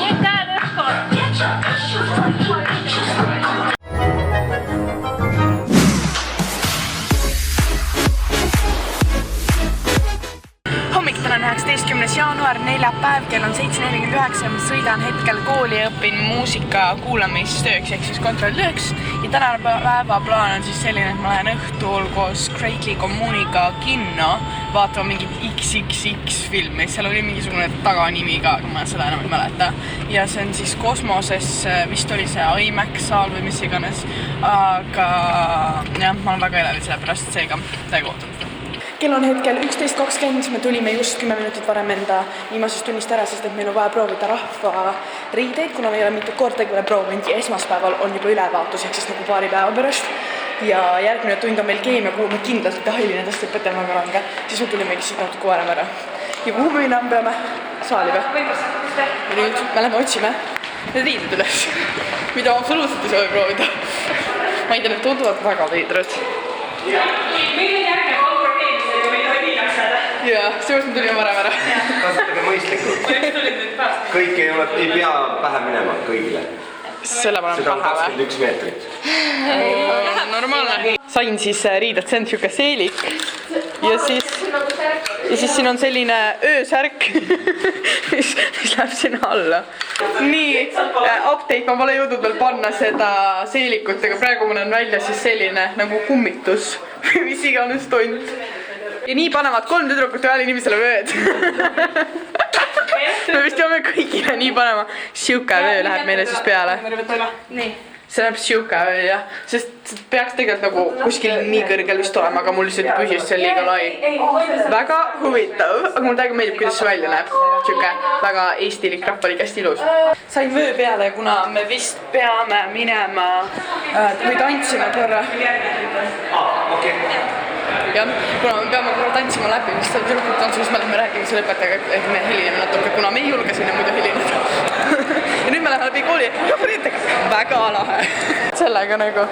nüüd käed õhku. Hommik täna on 19. jaanuar, neljapäev, kell on 7:49 ja ma sõidan hetkel kooli ja õpin muusika kuulamistööks ehk siis kontrolltööks. Ja tänane päeva plaan on siis selline, et ma lähen õhtul koos Craigli kommuuniga kinno vaatama mingit XXX filmi. Seal oli mingisugune taganimi ka, aga ma seda enam ei mäleta. Ja see on siis kosmoses, vist oli see IMAX saal või mis iganes. Aga jah, ma olen väga elevil selle pärast, seega täiega ootan. Kell on hetkel 11:20, me tulime just 10 minutit varem enda viimasest tunnist ära, sest et meil on vaja proovida rahva riideid, kuna me ei ole mitu kordagi veel proovinud ja esmaspäeval on juba ülevaatus, ehk siis nagu paari päeva pärast. Ja järgmine tund on meil keemia, kuhu me kindlalt ei taha hilineda, sest õpetaja on väga range. Siis me tulimegi siit natuke varem ära. Ja kuhu me minna peame? Saali või? Ja nüüd me lähme otsime need riided üles, mida absoluutselt ei soovi proovida. Ma ei tea, need tunduvad väga veidrad. Jaa, seepärast me tulime varem ära. Kasutage mõistlikult. Kõik ei pea pähe minema kõigile. Seda ma olen pähe või? 21 meetrit. Normaalne. Sain siis riided, see on siuke seelik. Ja siis siin on selline öösärk, mis läheb sinna alla. Nii, update, ma pole jõudnud veel panna seda seelikut, aga praegu mul on välja siis selline nagu kummitus, mis iganes tont. Ja nii panevad 3 tüdrukut ühele inimesele vööd. Me vist peame kõigile nii panema. Siuke vöö läheb meile siis peale. See läheb siuke vöö, jah. Sest peaks tegelikult nagu kuskil nii kõrgel vist olema, aga mul lihtsalt pühis see liiga lai. Väga huvitav, aga mul täiega meeldib, kuidas see välja näeb. Siuke väga eestilik, rahvalik, hästi ilus. Sain vöö peale, kuna me vist peame minema või tantsima korra. Jah, kuna me peame korra tantsima läbi, mis seal tüdrukut tantsu, siis me lähme rääkima selle õpetajaga, et me hilineme natuke, kuna me ei julge sinna muidu hilineda. Ja nüüd me läheme läbi kooli ja Priitega väga lahe. Sellega nagu.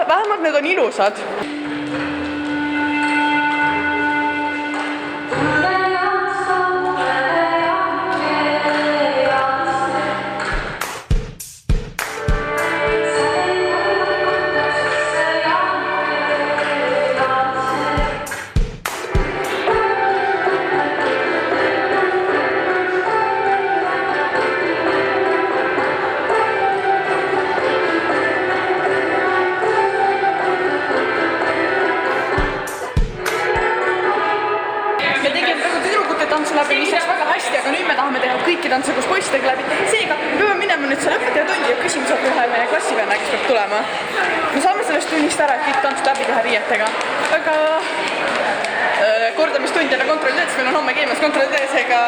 Vähemalt need on ilusad. Mis läks väga hästi, aga nüüd me tahame teha kõiki tantse koos poistega läbi. Seega, me peame minema nüüd selle õpetaja tundi ja küsima saab ühe meie klassivenna, kes peab tulema. Me saame sellest tunnist ära, et kõik tantsud läbi teha riietega. Aga kordamistund ja kontrolltööd, meil on homme keemias kontrolltööd, seega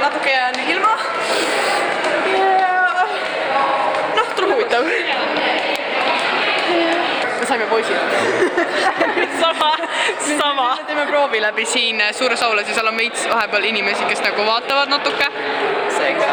natuke jään ilma. Ja noh, tuleb huvitav. Me saime poisid. Sama. Me teeme proovi läbi siin suures aulas ja seal on veits vahepeal inimesi, kes nagu vaatavad natuke. Seega,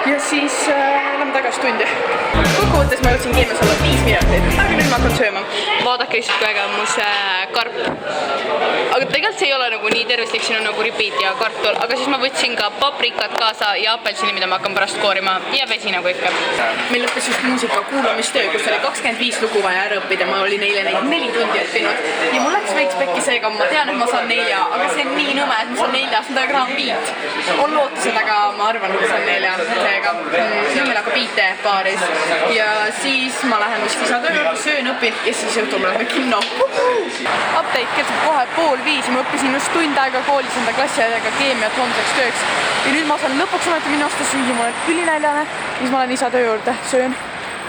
ja siis lähme tagasi tundi. Kokkuvõttes ma jõudsin keemias olla 5 minutit, aga nüüd ma hakkan sööma. Vaadake lihtsalt, kui äge on mu see karp. Aga tegelikult see ei ole nagu nii tervislik, siin on nagu ripid ja kartul, aga siis ma võtsin ka paprikat kaasa ja apelsini, mida ma hakkan pärast koorima ja vesi nagu ikka. Meil lõppes just muusika kuulamistöö, kus oli 25 lugu vaja ära õppida, ma olin neile neid 4 tundi õppinud. Ja mul läks veits pekki seega, ma tean, et ma saan 4, aga see on nii nõme, et ma saan 4, see on täiega raam 5. On lootused, aga ma arvan, et ma saan 4. Seega, nüüd meil hakkab IT paaris. Ja siis ma lähen vist isatöö, söön, õpin ja siis õhtul me lähme kinno. Update kestab kohe 4:30 ja ma õppisin just tund aega koolis enda klassiajaga keemiat homseks tööks. Ja nüüd ma saan lõpuks ometi minna osta süüa, ma olen ülinäljane. Siis ma lähen isatöö juurde, söön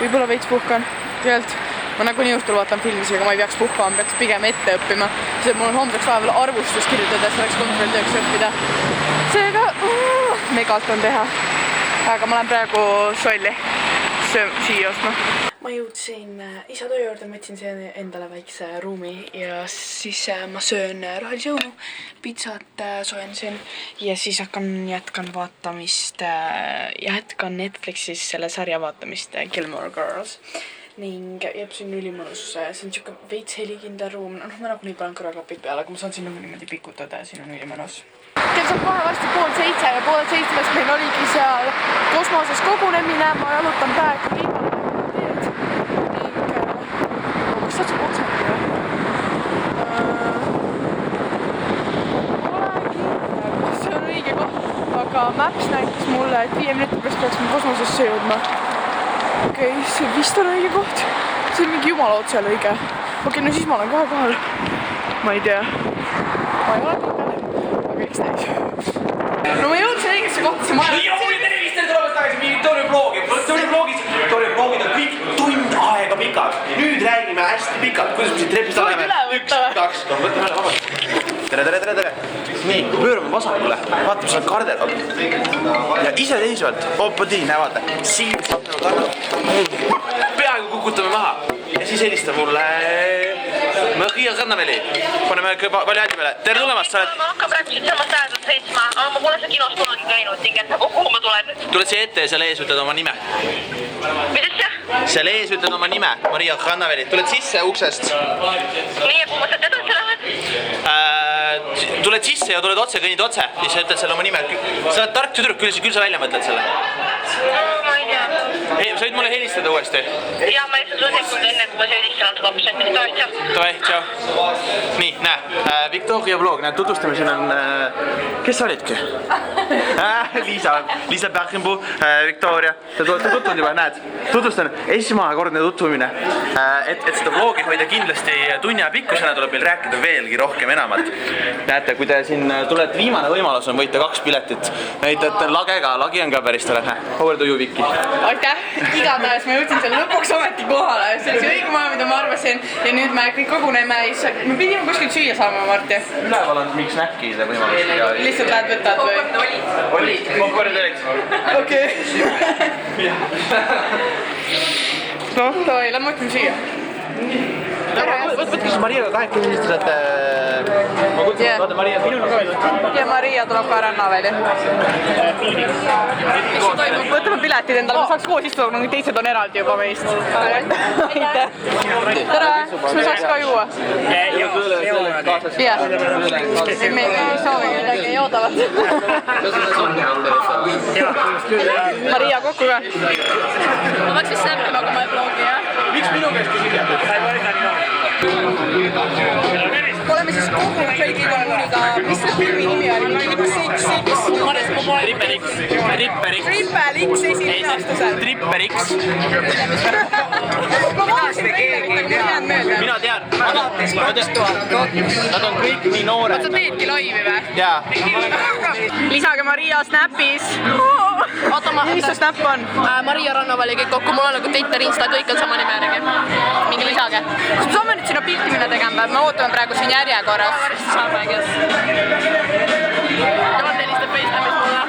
võib-olla veits puhkan. Tegelikult ma nagunii õhtul vaatan filmisi, aga ma ei peaks puhkama, ma peaks pigem ette õppima. Sest mul on homseks vaja veel arvustus kirjutada, selleks kontrolltööks õppida. Seega megalt on teha. Aga ma lähen praegu solli siia ostma. Ma jõudsin isa töö juurde, ma võtsin endale väikse ruumi ja siis ma söön rohelise õunu, pitsat soojendasin ja siis jätkan vaatamist, jätkan Netflixis selle sarja vaatamist Gilmore Girls. Ning jääb siin ülimõnus, see on siuke veits helikindel ruum, ma nagunii panen kõrvaklapid peale, aga ma saan siin niimoodi pikutada ja siin on ülimõnus. Kell saab kohe varsti 6:30 ja 6:30 meil oligi seal kosmoses kogunemine, ma jalutan praegu viimane teed ning kas saad otsa või? See on õige koht, aga Maps näitas mulle, et 5 minuti pärast peaks me kosmosesse jõudma. Okei, see vist on õige koht. See on mingi jumala otselõige. Okei, no siis ma olen kohe kohal. Ma ei tea. Ma ei ole kindel. Aga eks näis. No ma jõudsin õigesse kohta, see maja. Tervist, tere tulemast tagasi Victoria vlogi. Victoria vlogid on kõik tund aega pikad. Nüüd räägime hästi pikalt, kuidas me siit trepist oleme. 1, 2, 3, võtame üle vabalt. Tere. Nii, pöörame vasakule. Vaatame, see on kardedab. Ja iseseisvalt, hoppadi, näe vaata. Siin saab nagu kardedab. Peaaegu kukutame maha. Ja siis helista mulle Maria Rannaveli. Paneme variandi peale. Tere tulemast, sa oled... Ma hakkan praegu siit samast ajadust seitsma, aga ma pole seal kinos kunagi käinud, ning et kuhu ma tulen. Tuled siia ette ja seal ees ütled oma nime. Mida see? Seal ees ütled oma nime, Maria Rannaveli. Tuled sisse uksest. Nii, ja kuhu ma sealt edasi lähen? Tuled sisse ja tuled otse, kõnnid otse. Siis sa ütled selle oma nime. Sa oled tark tüdruk, küll sa välja mõtled selle. No, ma ei tea. Sa võid mulle helistada uuesti? Ja, ma lihtsalt sekund enne, kui ma see helistan seda protsenti. Toi, tšau. Toi, tšau. Nii, näe. Victoria vlog, näe, tutvustame, siin on... Kes sa olidki? Liisa Pähkenpuu, Victoria. Te tutvunud juba, näed. Tutvustan esmakordne tutvumine. Et seda vlogi hoida kindlasti tunni pikkusena tuleb meil rääkida veelgi rohkem enamat. Näete, kui te siin tulete, viimane võimalus on võita 2 piletit. Näitate lagega, lagi on ka päris tore. How are you, Viki? Aitäh! Igatahes ma jõudsin seal lõpuks ometi kohale. See oli see õige maja, mida ma arvasin. Ja nüüd me kõik koguneme. Me pidime kuskilt süüa saama, Marti. Üleval on mingi snäkkide võimalus. Lihtsalt lähed võtad või? Oli. Popcorn teliks. Okei. Noh, davai, lähme mõtleme süüa. Võtke siis Mariaga kahekesi, siis te saate... Ma kutsun, vaata Maria, minul ka veel. Ja Maria tuleb ka Rannaveli. Võtame piletid endale, ma saaks koos istuda, kui teised on eraldi juba meist. Aitäh! Tere! Kas me saaks ka juua? Jah. Me ei soovi midagi joodavat. Maria kokku ka? Ma peaks vist näppima, kui ma ei vlogi, jah? Miks minu käest küsida? Oleme siis kogunud kõigi Muniga, mis selle filmi nimi oli? Triple X esimestusel. Triple X. Ma vaatasin trailerit, aga ma tean mööda. Mina tean. Nad on kõik nii noored. Sa teedki laivi või? Jaa. Lisage Maria Snapis. Mis see Snap on? Maria Rannavali kõik kokku, mul on nagu Twitter, Insta, kõik on sama nime järgi. Mingi lisage. Kas me saame nüüd sinna pilti minna tegema? Me ootame praegu siin järjekorras. Varsti saame, kes. Joon helistab FaceTime'is mulle.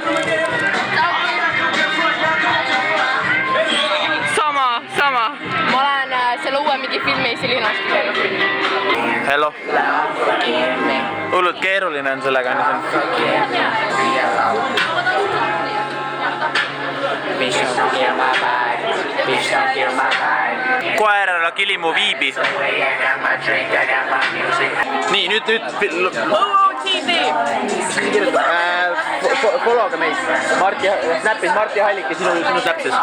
Sama. Ma olen selle uue mingi filmi esilinast käinud. Hello. Hullult keeruline on sellega. Koeralla kilimu viibi. Nii, nüüd... Follow ka meid. Snapis Marti Hallik ja sinu Snapsis.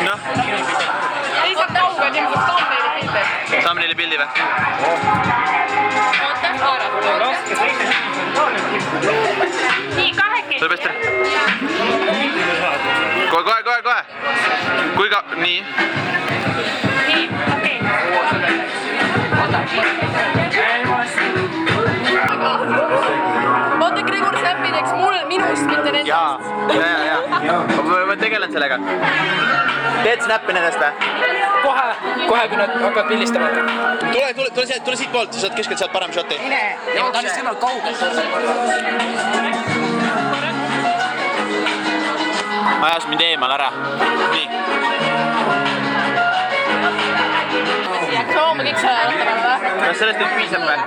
Noh. Ei saa kaugel, ilmselt thumbnaili pildi. Thumbnaili pildi või? Nii, kahekesi. Tuleb Ester. Kohe. Kui ka... Nii. Nii, okei. Vaata Gregor Snappi näiteks minust, mitte nendest. jaa. Ma tegelen sellega. Teed snappi nendest või? Kohe, kui nad hakkavad pildistama. Tule siit poolt, sa saad keskelt saad parem shoti. Ja ma tahan just ümalt kaugelt. Ajas mind eemal ära. Nii. Looma kõik selle peale või? Kas sellest nüüd piisab või?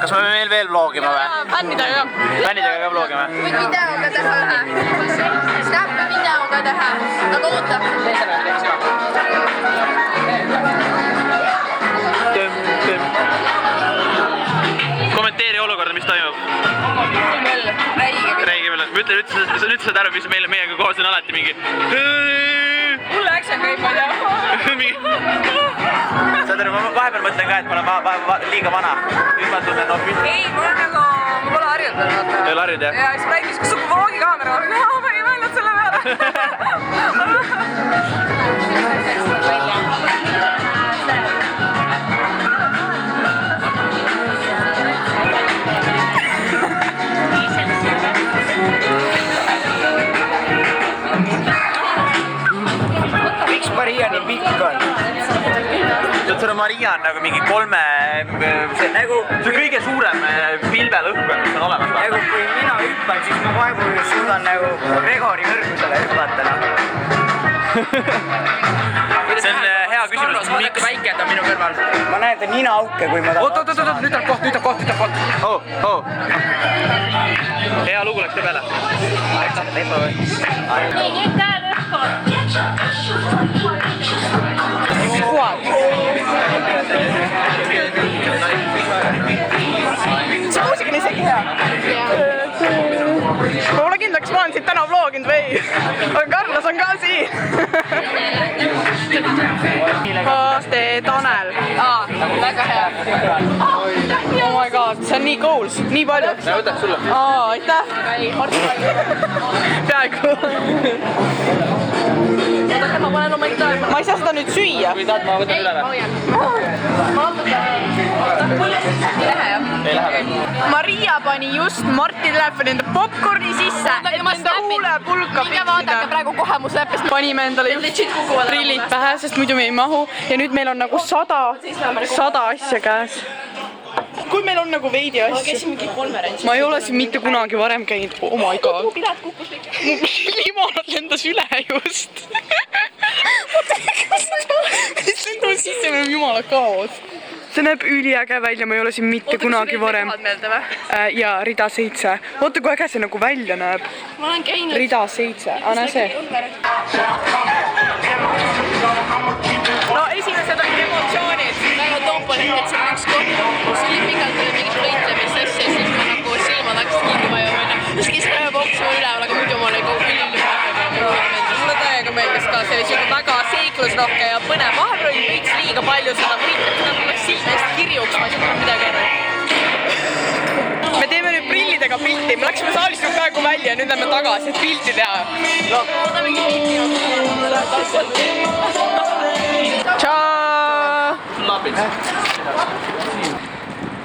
Kas me võime veel vlogima või? Bändidega ka. Bändidega ka vlogima? Võid videoga teha ühe. Snappi videoga teha. Aga oota. Kommenteeri olukorda, mis toimub. Räägi meile. Ma ütlesid ära, mis meiega koos on alati mingi... Mulle action käib, ma ei tea. Saad aru, ma vahepeal mõtlen ka, et ma olen liiga vana. Nüüd ma tunnen hoopis. Ei, ma pole harjutanud, vaata. Ei ole harjud, jah? Ja siis räägis, kus sul vlogi kaamera on. Ma ei mõelnud selle peale. Miks Maria nii pikk on? Seda Maria on nagu mingi see kõige suurem pilvelõhk, mis on olemas. Nagu kui mina hüppan, siis ma vaevu suudan nagu Gregori kõrgusele hüpata. See on hea küsimus. Miks väike ta minu kõrval? Ma näen ta ninaauke, kui ma tahan. Oot, nüüd on koht. Hea lugu läks peale. Nii, nüüd käed õhku. See muusika on isegi hea. Ma pole kindla, kas ma olen siit täna vloginud või ei. Aga Carlos on ka siin. Haaste Tanel. Väga hea. Oh my god, see on nii goals, nii palju. Võtaks sulle. Aitäh. Peaaegu. Ma panen oma itaali. Ma ei saa seda nüüd süüa. Kui tahad, ma võtan üle või? Ei lähe jah? Ei lähe või? Maria pani just Marti telefoni enda popcorni sisse, et enda huulepulka Minge vaadake praegu kohe mu snapist. Panime endale just prillid pähe, sest muidu me ei mahu. Ja nüüd meil on nagu 100 asja käes. Kui meil on nagu veidi asju. Ma käisin mingi konverentsi. Ma ei ole siin mitte kunagi varem käinud. Oh my god. Mu pilet kukkus kõik. Limonad lendas üle just. Mis lendavad sisse, meil on jumala kaos. See näeb üliäge välja, ma ei ole siin mitte kunagi varem. Ja rida 7. Oota, kui äge see nagu välja näeb. Ma olen käinud. Rida 7. Näe see. No esimesed on emotsioonid. Väga toop oli, et see on üks koht, kus pikalt oli mingit võitlemist asja, siis ma nagu silmad hakkasid kinni vajuma. Siis käis päeva boksima üleval, aga muidu ma olin kogu Mulle täiega meeldis ka, see oli siuke väga seiklusrohke ja põnev. Vahepeal oli veits liiga palju seda võitlemist, nagu läks silmest kirjuks, ma ei saa midagi aru. Me teeme nüüd prillidega pilti, me läksime saalist nüüd praegu välja ja nüüd lähme tagasi, et pilti teha. Tšaa!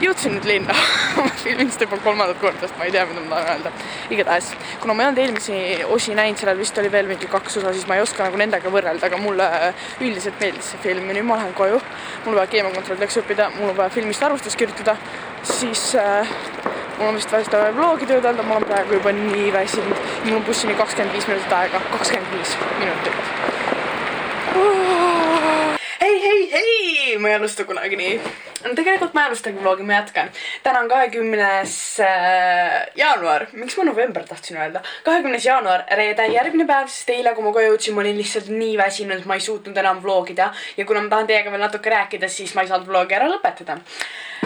Jõudsin nüüd linna. Ma filmin seda juba 3. korda, sest ma ei tea, mida ma tahan öelda. Igatahes, kuna ma ei olnud eelmisi osi näinud, sellel vist oli veel mingi 2 osa, siis ma ei oska nagu nendega võrrelda, aga mulle üldiselt meeldis see film ja nüüd ma lähen koju. Mul on vaja keemakontrollideks õppida, mul on vaja filmist arvustust kirjutada, siis mul on vist vaja vlogi töödelda, ma olen praegu juba nii väsinud. Mul on bussini 25 minutit aega, 25 minutit. Hei, ma ei alusta kunagi nii. Tegelikult ma alustagi vlogi, ma jätkan. Täna on 20. jaanuar. Miks ma november tahtsin öelda? 20. jaanuar, reede, järgmine päev, sest eile, kui ma koju jõudsin, ma olin lihtsalt nii väsinud, et ma ei suutnud enam vlogida. Ja kuna ma tahan teiega veel natuke rääkida, siis ma ei saanud vlogi ära lõpetada.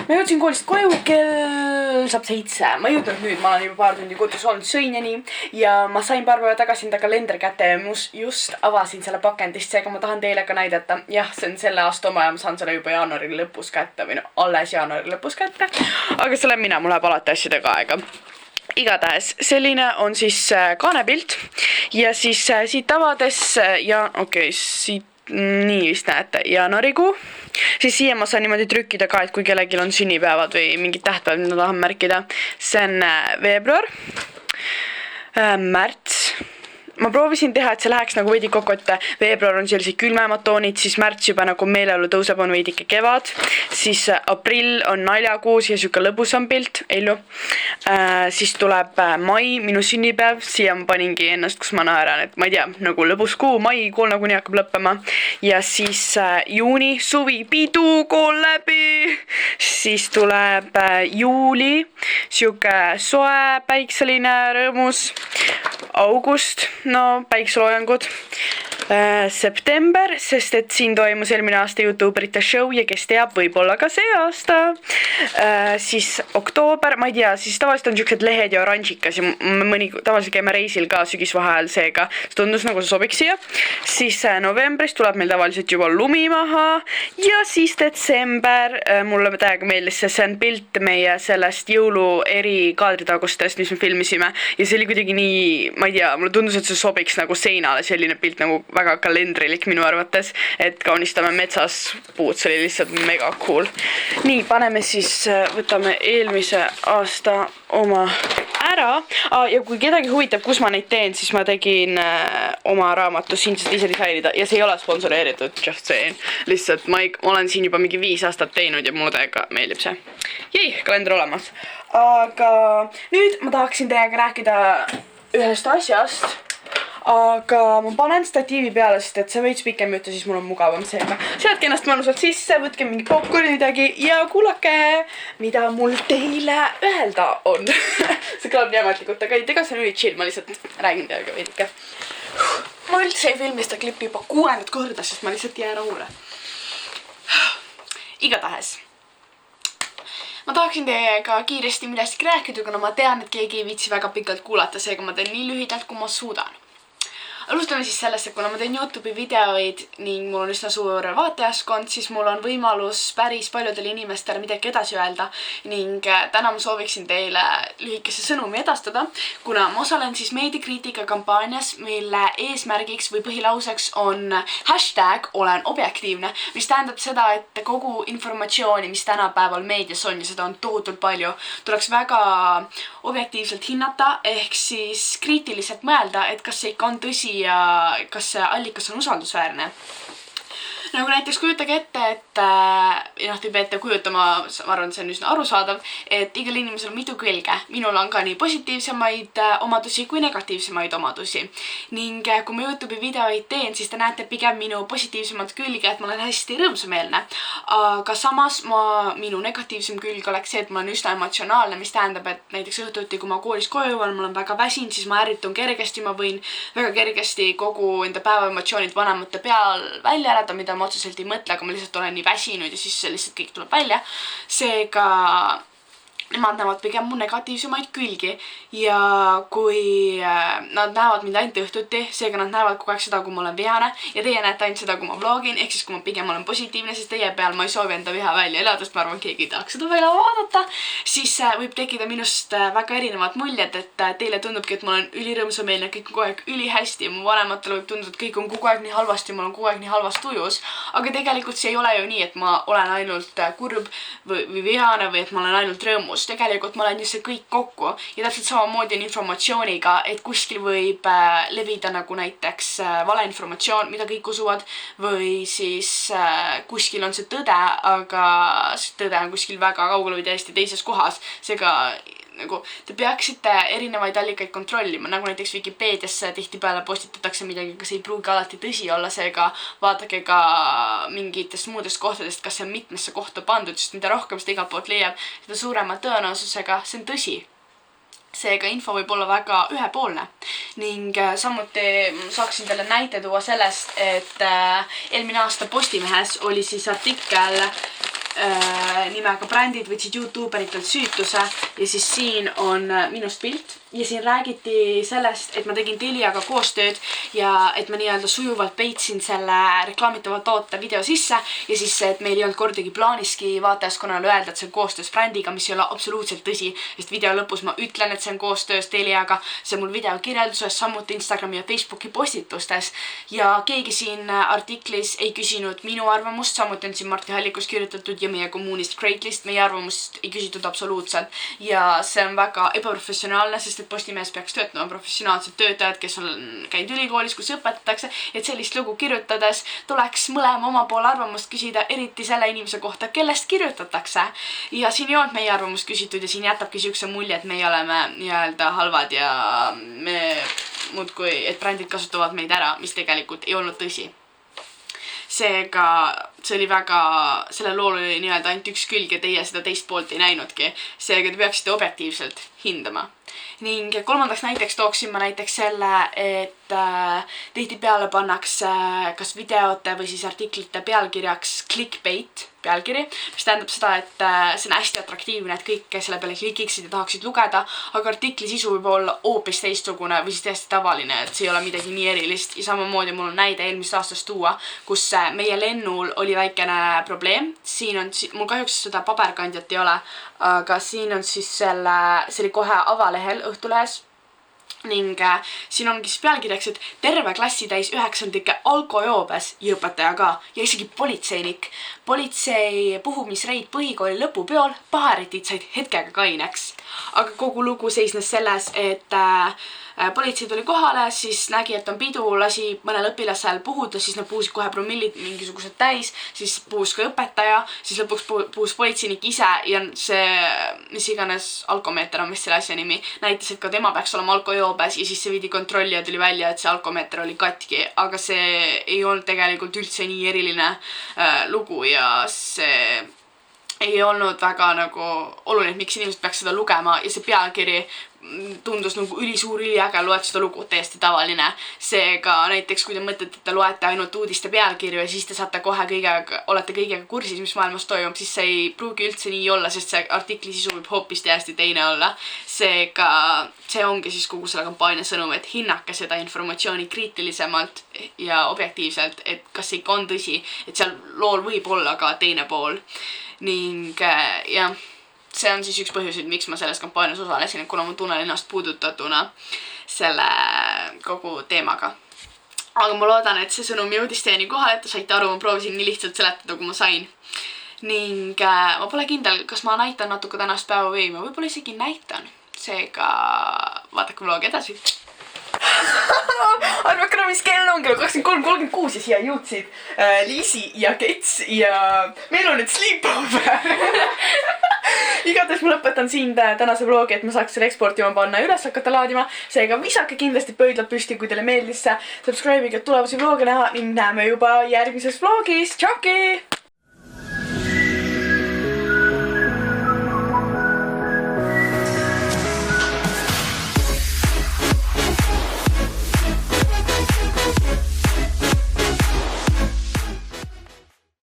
Ma jõudsin koolist koju, kell saab 7. Ma jõudnud nüüd, ma olen juba paar tundi kodus olnud, sõin ja nii. Ja ma sain paar päeva tagasi enda kalendri kätte ja just avasin selle pakendist, seega ma tahan teile ka näidata. Jah, see on selle aasta oma ja ma saan selle juba jaanuari lõpus kätte või no alles jaanuari lõpus kätte. Aga see läheb mina, mul läheb alati asjadega aega. Igatahes, selline on siis kaanepilt ja siis siit avades ja okei, siit nii vist näete jaanuarikuu. Siis siia ma saan niimoodi trükkida ka, et kui kellelgi on sünnipäevad või mingid tähtpäevad, mida tahan märkida. See on veebruar. märts. Ma proovisin teha, et see läheks nagu veidi kokku, et veebruar on sellised külmemad toonid, siis märts juba nagu meeleolu tõuseb, on veidike kevad, siis aprill on naljakuus ja siuke lõbusam pilt, ellu. Siis tuleb mai, minu sünnipäev, siia ma paningi ennast, kus ma naeran, et ma ei tea, nagu lõbus kuu, mai, kool nagunii hakkab lõppema. Ja siis juuni, suvi, pidu, kool läbi. Siis tuleb juuli, siuke soe, päikseline, rõõmus. August, no päikseloojangud. September, sest et siin toimus eelmine aasta YouTuberite show ja kes teab, võib-olla ka see aasta. Siis oktoober, ma ei tea, siis tavaliselt on siuksed lehed ja oranžikas ja tavaliselt käime reisil ka sügisvaheajal, seega see tundus nagu see sobiks siia. Siis novembris tuleb meil tavaliselt juba lumi maha ja siis detsember, mulle täiega meeldis see on pilt meie sellest jõulu eri kaadritagustest, mis me filmisime ja see oli kuidagi nii, ma ei tea, mulle tundus, et see sobiks nagu seinale selline pilt nagu väga kalendrilik minu arvates, et kaunistame metsas puud, see oli lihtsalt mega cool. Nii, paneme siis, võtame eelmise aasta oma ära ja kui kedagi huvitab, kus ma neid teen, siis ma tegin oma raamatu siin saad ise disainida ja see ei ole sponsoreeritud, just saying. Lihtsalt ma olen siin juba mingi 5 aastat teinud ja mulle täiega meeldib see. Jäi, kalender olemas. Aga nüüd ma tahaksin teiega rääkida ühest asjast. Aga ma panen statiivi peale, sest et see veits pikem jutt ja siis mul on mugavam seega. Seadke ennast mõnusalt sisse, võtke mingi popcorni midagi ja kuulake, mida mul teile öelda on. See kõlab nii ametlikult, aga ega see on üli chill, ma lihtsalt räägin teiega veidike. Ma üldse ei filmi seda klippi juba 6. korda, sest ma lihtsalt jään rahule. Igatahes. Ma tahaksin teiega kiiresti millestki rääkida, kuna ma tean, et keegi ei viitsi väga pikalt kuulata, seega ma teen nii lühidalt, kui ma suudan. Alustame siis sellest, et kuna ma teen YouTube'i videoid ning mul on üsna suur vaatajaskond, siis mul on võimalus päris paljudele inimestele midagi edasi öelda ning täna ma sooviksin teile lühikese sõnumi edastada, kuna ma osalen siis meediakriitika kampaanias, mille eesmärgiks või põhilauseks on hashtag olen objektiivne, mis tähendab seda, et kogu informatsiooni, mis tänapäeval meedias on ja seda on tohutult palju, tuleks väga objektiivselt hinnata ehk siis kriitiliselt mõelda, et kas see ikka on tõsi ja kas see allikas on usaldusväärne. Nagu näiteks kujutage ette, et te peate kujutama, ma arvan, see on üsna arusaadav, et igal inimesel on mitu külge. Minul on ka nii positiivsemaid omadusi kui negatiivsemaid omadusi. Ning kui ma YouTube'i videoid teen, siis te näete pigem minu positiivsemat külge, et ma olen hästi rõõmsameelne. Aga samas minu negatiivsem külg oleks see, et ma olen üsna emotsionaalne, mis tähendab, et näiteks õhtuti, kui ma koolis koju jõuan, ma olen väga väsinud, siis ma ärritun kergesti, ma võin väga kergesti kogu enda päeva emotsioonid vanemate peal välja ärada, mida ma otseselt ei mõtle, aga ma lihtsalt olen nii väsinud ja siis lihtsalt kõik tuleb välja. Seega nemad näevad pigem mu negatiivsemaid külgi ja kui nad näevad mind ainult õhtuti, seega nad näevad kogu aeg seda, kui ma olen vihane ja teie näete ainult seda, kui ma vlogin, ehk siis kui ma pigem olen positiivne, siis teie peal ma ei soovi enda viha välja elada, sest ma arvan, keegi ei tahaks seda välja vaadata, siis võib tekkida minust väga erinevad muljed, et teile tundubki, et ma olen ülirõõmsameelne, kõik on kogu aeg ülihästi ja mu vanematele võib tunduda, et kõik on kogu aeg nii halvasti, ma olen kogu aeg nii halvas tujus, aga tegelikult see ei ole ju nii, et ma olen ainult kurb või vihane või et ma olen ainult rõõmus. Tegelikult ma olen ju see kõik kokku ja täpselt samamoodi on informatsiooniga, et kuskil võib levida nagu näiteks valeinformatsioon, mida kõik usuvad või siis kuskil on see tõde, aga see tõde on kuskil väga kaugel või täiesti teises kohas, seega nagu te peaksite erinevaid allikaid kontrollima, nagu näiteks Wikipeediasse tihtipeale postitatakse midagi, kas ei pruugi alati tõsi olla, seega vaadake ka mingitest muudest kohtadest, kas see on mitmesse kohta pandud, sest mida rohkem seda igalt poolt leiab, seda suurema tõenäosusega see on tõsi. Seega info võib olla väga ühepoolne ning samuti saaksin teile näite tuua sellest, et eelmine aasta Postimehes oli siis artikkel nimega brändid võtsid YouTuberitelt süütuse ja siis siin on minust pilt ja siin räägiti sellest, et ma tegin Teliaga koostööd ja et ma nii-öelda sujuvalt peitsin selle reklaamitava toote video sisse ja siis, et meil ei olnud kordagi plaaniski vaatajaskonnale öelda, et see on koostöös brändiga, mis ei ole absoluutselt tõsi, sest video lõpus ma ütlen, et see on koostöös Teliaga, see on mul video kirjelduses, samuti Instagrami ja Facebooki postitustes ja keegi siin artiklis ei küsinud minu arvamust, samuti on siin Marti Hallikus kirjutatud ja meie kommuunist Craigslist, meie arvamust ei küsitud absoluutselt ja see on väga ebaprofessionaalne, sest et Postimehes peaks töötama professionaalsed töötajad, kes on käinud ülikoolis, kus õpetatakse, et sellist lugu kirjutades tuleks mõlema oma poole arvamust küsida, eriti selle inimese kohta, kellest kirjutatakse. Ja siin ei olnud meie arvamust küsitud ja siin jätabki siukse mulje, et meie oleme nii-öelda halvad ja me muudkui, et brändid kasutavad meid ära, mis tegelikult ei olnud tõsi. Seega see oli väga, selle lool oli nii-öelda ainult üks külg ja teie seda teist poolt ei näinudki. Seega te peaksite objektiivselt hindama. Ning kolmandaks näiteks tooksin ma näiteks selle, et tihtipeale pannakse kas videote või siis artiklite pealkirjaks clickbait pealkiri, mis tähendab seda, et see on hästi atraktiivne, et kõik selle peale klikiksid ja tahaksid lugeda, aga artikli sisu võib olla hoopis teistsugune või siis täiesti tavaline, et see ei ole midagi nii erilist ja samamoodi mul on näide eelmist aastast tuua, kus meie lennul oli väikene probleem. Siin on, mul kahjuks seda paberkandjat ei ole, aga siin on siis see oli kohe avalehel Õhtulehes ning siin ongi siis pealkirjaks, et terve klassi täis 9-ndike alkojoobes ja õpetaja ka ja isegi politseinik. Politsei puhumisreid põhikooli lõpupeol, paharitid said hetkega kaineks. Aga kogu lugu seisnes selles, et politsei tuli kohale, siis nägi, et on pidu, lasi mõnel õpilasel puhuda, siis nad puhusid kohe promillid mingisugused täis, siis puhus ka õpetaja, siis lõpuks puhus politseinik ise ja see, mis iganes alkomeeter on vist selle asja nimi, näitas, et ka tema peaks olema alkojoobes ja siis see viidi kontrolli ja tuli välja, et see alkomeeter oli katki, aga see ei olnud tegelikult üldse nii eriline lugu ja see ei olnud väga nagu oluline, miks inimesed peaks seda lugema ja see pealkiri tundus nagu ülisuur, üliäge, loed seda lugu, täiesti tavaline. Seega näiteks, kui te mõtlete, et te loete ainult uudiste pealkirju ja siis te saate kohe olete kõigega kursis, mis maailmas toimub, siis see ei pruugi üldse nii olla, sest see artikli sisu võib hoopis täiesti teine olla. Seega see ongi siis kogu selle kampaania sõnum, et hinnake seda informatsiooni kriitilisemalt ja objektiivselt, et kas ikka on tõsi, et seal lool võib olla ka teine pool. Ning jah, see on siis üks põhjuseid, miks ma selles kampaanias osalesin, et kuna ma tunnen ennast puudutatuna selle kogu teemaga. Aga ma loodan, et see sõnum jõudis teieni kohale, et te saite aru, ma proovisin nii lihtsalt seletada, kui ma sain. Ning ma pole kindel, kas ma näitan natuke tänast päeva või ma võib-olla isegi näitan. Seega vaadake vlogi edasi. Arvake, mis kell on kell 23.36 ja siia jõudsid Liisi ja Kets ja meil on nüüd sleepover. Igatahes ma lõpetan siin tänase vlogi, et ma saaks selle eksportima panna ja üles hakata laadima. Seega visake kindlasti pöidlad püsti, kui teile meeldis see. Subscribe'iga tulevasi vloge näha ning näeme juba järgmises vlogis. Tšauki!